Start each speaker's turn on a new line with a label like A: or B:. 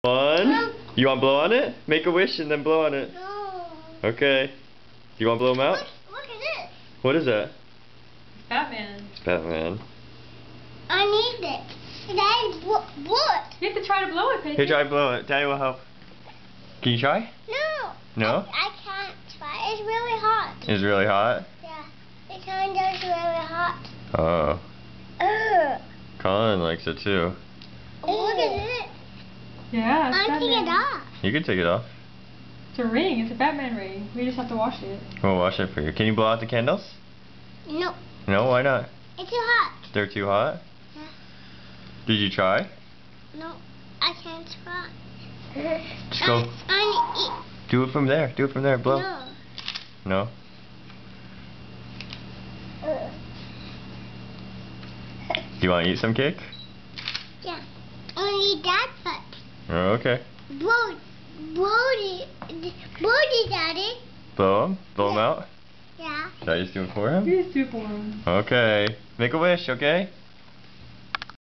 A: One. You want to blow on it? Make a wish and then blow on it.
B: No.
A: Okay. Do you want to blow them out?
B: Look at this.
A: What is that?
C: Batman.
A: It's Batman.
B: I need it. Daddy, what?
C: You have to try to blow it, Peyton.
A: Here, try to blow it. Daddy will help. Can you try?
B: No.
A: No?
B: I can't try. It's really hot.
A: It's really hot?
B: Yeah. It kind of is really hot.
A: Oh.
B: Ugh.
A: Colin likes it too.
B: Look at it.
C: Yeah, it's
B: I'm taking it
C: Batman.
B: off.
A: You can take it off.
C: It's a ring. It's a Batman ring. We just have to wash it.
A: We'll wash it for you. Can you blow out the candles?
B: No.
A: No, why not?
B: It's too hot.
A: They're too hot?
B: Yeah.
A: Did you try?
B: No. I can't try.
A: Just go.
B: I
A: Do it from there. Do it from there. Blow.
B: No.
A: No? Do you want to eat some cake?
B: Yeah. Only that part.
A: Oh, okay.
B: Blow it, Daddy.
A: Blow them? Blow them out?
B: Yeah.
A: Should I just do it for him?
C: You just do it for him.
A: Okay. Make a wish, okay?